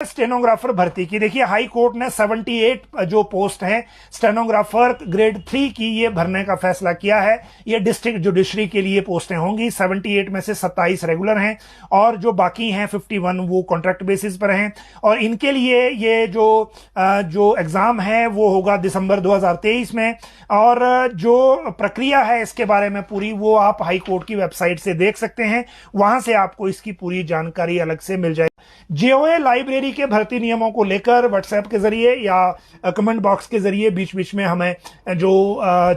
Stenographer भर्ती की देखिए, हाई कोर्ट ने 78 जो पोस्ट हैं स्टेनोग्राफर ग्रेड 3 की ये भरने का फैसला किया है। ये डिस्ट्रिक्ट जुडिशरी के लिए पोस्टें होंगी। 78 में से 27 रेगुलर हैं और जो बाकी हैं 51 वो कॉन्ट्रैक्ट बेसिस पर हैं। और इनके लिए ये जो एग्जाम है वो होगा दिसंबर 2023 में। और जो प्रक्रिया है इसके बारे में पूरी वो आप हाई कोर्ट की वेबसाइट से देख सकते हैं, वहां से आपको इसकी पूरी जानकारी अलग से मिल जाएगी। जेओए लाइब्रेरी के भर्ती नियमों को लेकर व्हाट्सएप के जरिए या कमेंट बॉक्स के जरिए बीच बीच में हमें जो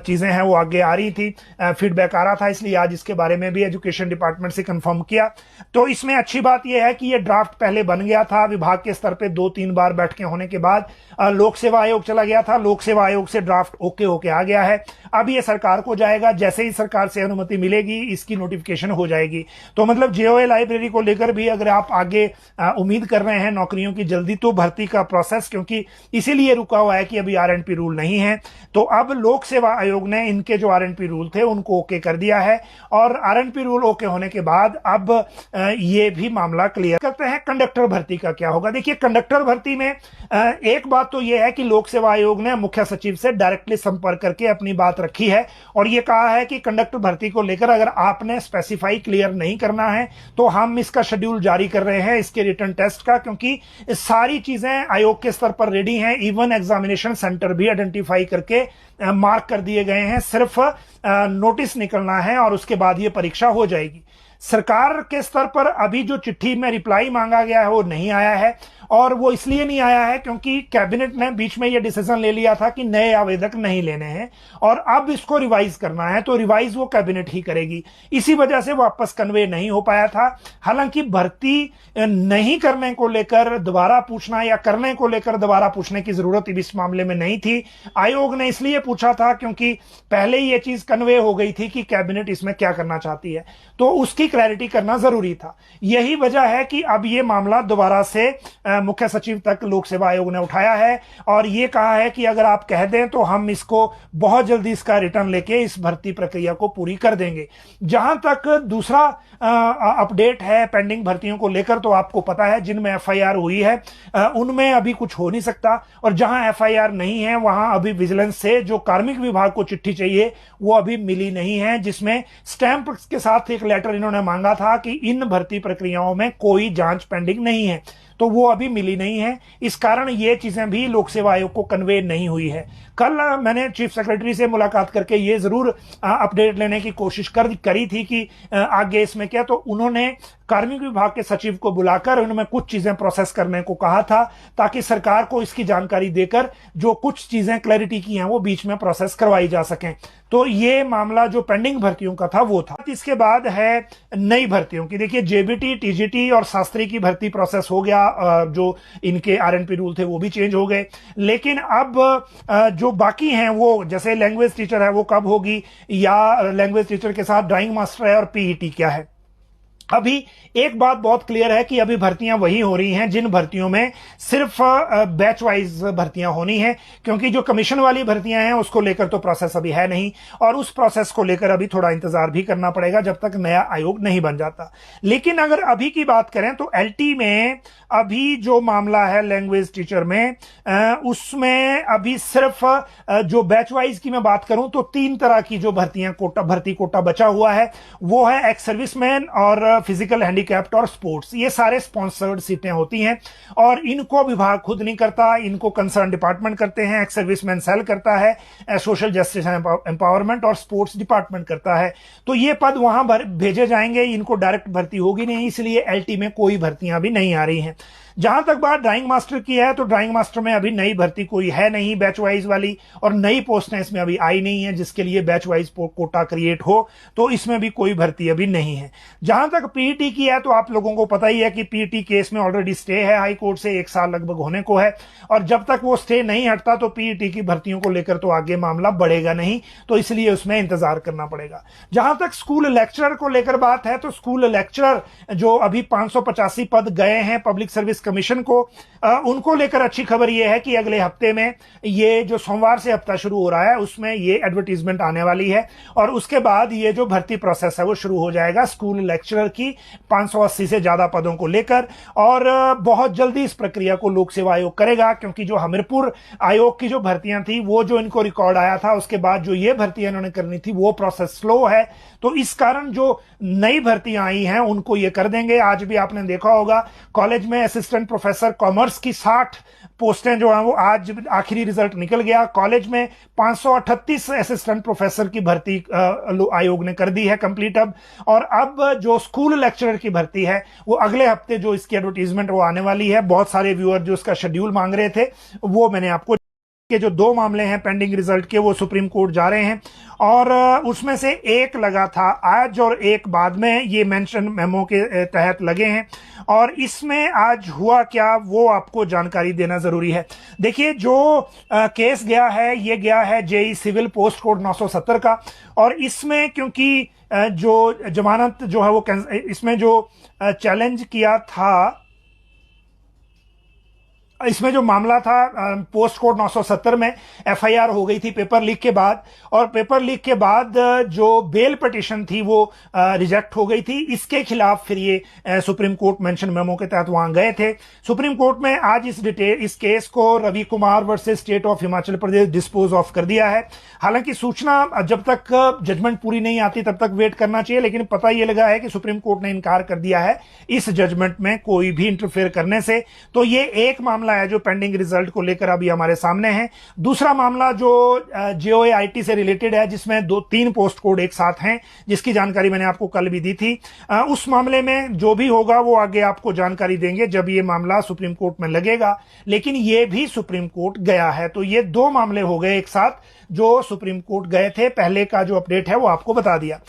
चीजें हैं वो आगे आ रही थी, फीडबैक आ रहा था, इसलिए आज इसके बारे में भी एजुकेशन डिपार्टमेंट से कंफर्म किया। तो इसमें अच्छी बात यह है कि यह ड्राफ्ट पहले बन गया था, विभाग के स्तर पे 2-3 बार बैठकें होने के बाद लोक सेवा आयोग चला गया था, लोक सेवा आयोग से ड्राफ्ट ओके होके आ गया है। अब ये सरकार को जाएगा, जैसे ही सरकार से अनुमति मिलेगी इसकी नोटिफिकेशन हो जाएगी। तो मतलब जेओए लाइब्रेरी को लेकर भी अगर आप आगे उम्मीद कर रहे हैं नौकरियों की जल्दी, तो भर्ती का प्रोसेस क्योंकि इसीलिए रुका हुआ है कि अभी आरएनपी रूल नहीं है, तो अब लोक सेवा आयोग ने इनके जो आरएनपी रूल थे उनको ओके कर दिया है। और आरएनपी रूल ओके होने के बाद अब ये भी मामला क्लियर करते हैं। कंडक्टर भर्ती का क्या होगा? देखिए, कंडक्टर भर्ती में एक बात तो यह है कि लोक सेवा आयोग ने मुख्य सचिव से डायरेक्टली संपर्क करके अपनी बात रखी है और यह कहा है कि कंडक्टर भर्ती को लेकर अगर आपने स्पेसिफाई क्लियर नहीं करना है तो हम इसका शेड्यूल जारी कर रहे हैं, इसके रिटर्न टेस्ट का, क्योंकि सारी चीजें आयोग के स्तर पर रेडी हैं। इवन एग्जामिनेशन सेंटर भी आइडेंटिफाई करके मार्क कर दिए गए हैं, सिर्फ नोटिस निकलना है और उसके बाद ये परीक्षा हो जाएगी। सरकार के स्तर पर अभी जो चिट्ठी में रिप्लाई मांगा गया है वो नहीं आया है, और वो इसलिए नहीं आया है क्योंकि कैबिनेट ने बीच में ये डिसीजन ले लिया था कि नए आवेदक नहीं लेने हैं और अब इसको रिवाइज करना है, तो रिवाइज वो कैबिनेट ही करेगी। इसी वजह से वापस कन्वे नहीं हो पाया था। हालांकि भर्ती नहीं करने को लेकर दोबारा पूछना या करने को लेकर दोबारा पूछने की जरूरत इस मामले में नहीं थी। आयोग ने इसलिए पूछा था क्योंकि पहले ही ये चीज कन्वे हो गई थी कि कैबिनेट इसमें क्या करना चाहती है, तो उसकी क्लैरिटी करना जरूरी था। यही वजह है कि अब ये मामला दोबारा से मुख्य सचिव तक लोक सेवा आयोग ने उठाया है और यह कहा है कि अगर आप कह दें तो हम इसको बहुत जल्दी इसका रिटर्न लेके इस भर्ती प्रक्रिया को पूरी कर देंगे। जहां तक दूसरा अपडेट है पेंडिंग भर्तियों को लेकर, तो आपको पता है जिनमें एफआईआर हुई है उनमें अभी कुछ हो नहीं सकता, और जहां एफआईआर नहीं है वहां अभी विजिलेंस से जो कार्मिक विभाग को चिट्ठी चाहिए वो अभी मिली नहीं है, जिसमें स्टैंप के साथ एक लेटर इन्होंने मांगा था कि इन भर्ती प्रक्रियाओं में कोई जांच पेंडिंग नहीं है, तो वो अभी मिली नहीं है। इस कारण ये चीजें भी लोक सेवा आयोग को कन्वे नहीं हुई है। कल मैंने चीफ सेक्रेटरी से मुलाकात करके ये जरूर अपडेट लेने की कोशिश करी थी कि आगे इसमें क्या, तो उन्होंने कार्मिक विभाग के सचिव को बुलाकर उन्होंने कुछ चीजें प्रोसेस करने को कहा था ताकि सरकार को इसकी जानकारी देकर जो कुछ चीजें क्लैरिटी की हैं वो बीच में प्रोसेस करवाई जा सकें। तो ये मामला जो पेंडिंग भर्तियों का था वो था। इसके बाद है नई भर्तियों की। देखिए, जेबीटी, टीजीटी और शास्त्री की भर्ती प्रोसेस हो गया, जो इनके आरएनपी रूल थे वो भी चेंज हो गए, लेकिन अब जो बाकी हैं वो जैसे लैंग्वेज टीचर है वो कब होगी, या लैंग्वेज टीचर के साथ ड्राइंग मास्टर है और पीईटी क्या है। अभी एक बात बहुत क्लियर है कि अभी भर्तियां वही हो रही हैं जिन भर्तियों में सिर्फ बैच वाइज भर्तियां होनी है, क्योंकि जो कमीशन वाली भर्तियां हैं उसको लेकर तो प्रोसेस अभी है नहीं और उस प्रोसेस को लेकर अभी थोड़ा इंतजार भी करना पड़ेगा जब तक नया आयोग नहीं बन जाता। लेकिन अगर अभी की बात करें तो एलटी में अभी जो मामला है लैंग्वेज टीचर में, उसमें अभी सिर्फ जो बैच वाइज की मैं बात करूं तो 3 तरह की जो भर्ती कोटा बचा हुआ है वो है एक्स सर्विसमैन और फिजिकल हैंडीकैप्ड और स्पोर्ट्स। ये सारे स्पॉन्सर्ड सीटें होती हैं और इनको विभाग खुद नहीं करता, इनको कंसर्न डिपार्टमेंट करते हैं। एक्स सर्विसमैन सेल करता है, सोशल जस्टिस एम्पावरमेंट और स्पोर्ट्स डिपार्टमेंट करता है। तो ये पद वहां भेजे जाएंगे, इनको डायरेक्ट भर्ती होगी नहीं, इसलिए एलटी में कोई भर्तियां भी नहीं आ रही हैं। जहां तक बात ड्राइंग मास्टर की है तो ड्राइंग मास्टर में अभी नई भर्ती कोई है नहीं बैच वाइज वाली, और नई पोस्टें इसमें अभी आई नहीं है जिसके लिए बैच वाइज कोटा क्रिएट हो, तो इसमें भी कोई भर्ती अभी नहीं है। जहां तक पीईटी की है तो आप लोगों को पता ही है कि पीईटी केस में ऑलरेडी स्टे है हाई कोर्ट से, 1 साल लगभग होने को है, और जब तक वो स्टे नहीं हटता तो पीईटी की भर्तियों को लेकर तो आगे मामला बढ़ेगा नहीं, तो इसलिए उसमें इंतजार करना पड़ेगा। जहां तक स्कूल लेक्चरर को लेकर बात है तो स्कूल लेक्चरर जो अभी 585 पद गए हैं पब्लिक सर्विस कमीशन को, उनको लेकर अच्छी खबर यह है कि अगले हफ्ते में, ये जो सोमवार से हफ्ता शुरू हो रहा है, उसमें ये एडवर्टीजमेंट आने वाली है और उसके बाद ये जो भर्ती प्रोसेस है वो शुरू हो जाएगा स्कूल लेक्चरर की 580 से ज्यादा पदों को लेकर। और बहुत जल्दी इस प्रक्रिया को लोक सेवा आयोग करेगा, क्योंकि जो हमीरपुर आयोग की जो भर्तियां थी, वो जो इनको रिकॉर्ड आया था, उसके बाद जो ये भर्तियां इन्होंने करनी थी, वो प्रोसेस स्लो है। तो इस कारण जो नई भर्तियां आई हैं उनको ये कर देंगे। आज भी आपने देखा होगा कॉलेज में असिस्टेंट प्रोफेसर कॉमर्स की 60 पोस्टें जो हैं वो आज आखिरी रिजल्ट निकल गया। कॉलेज में 538 असिस्टेंट प्रोफेसर की भर्ती आयोग ने कर दी है कंप्लीट अब। और अब जो स्कूल लेक्चरर की भर्ती है वो अगले हफ्ते जो इसकी एडवर्टीजमेंट वो आने वाली है। बहुत सारे व्यूअर जो इसका शेड्यूल मांग रहे थे, वो मैंने आपको के जो 2 मामले हैं पेंडिंग रिजल्ट के, वो सुप्रीम कोर्ट जा रहे हैं और उसमें से एक लगा था आज और एक बाद में, ये मेंशन मेमो के तहत लगे हैं। और इसमें आज हुआ क्या वो आपको जानकारी देना जरूरी है। देखिए, जो केस गया है, ये गया है जेई सिविल पोस्ट कोड 970 का। और इसमें क्योंकि जो जमानत जो है वो इसमें जो चैलेंज किया था, इसमें जो मामला था पोस्ट कोड 970 में एफआईआर हो गई थी पेपर लीक के बाद, और पेपर लीक के बाद जो बेल पिटीशन थी वो रिजेक्ट हो गई थी। इसके खिलाफ फिर ये सुप्रीम कोर्ट मेंशन मेमो के तहत वहां गए थे। सुप्रीम कोर्ट में आज इस केस को Ravi Kumar versus state of Himachal Pradesh dispose of कर दिया है। हालांकि सूचना जब तक जजमेंट पूरी नहीं आती तब तक वेट करना चाहिए, लेकिन पता यह लगा है कि सुप्रीम कोर्ट ने इनकार कर दिया है इस जजमेंट में कोई भी इंटरफेयर करने से। तो ये एक मामला है जो पेंडिंग रिजल्ट को लेकर अभी हमारे सामने है। दूसरा मामला जो जेओए आईटी से रिलेटेड है, जिसमें 2-3 पोस्ट कोड एक साथ हैं, जिसकी जानकारी मैंने आपको कल भी दी थी। उस मामले में जो भी होगा वो आगे आपको जानकारी देंगे जब ये मामला सुप्रीम कोर्ट में लगेगा। लेकिन ये भी सुप्रीम कोर्ट गया है। तो ये 2 मामले हो गए एक साथ जो सुप्रीम कोर्ट गए थे। पहले का जो अपडेट है वो आपको बता दिया।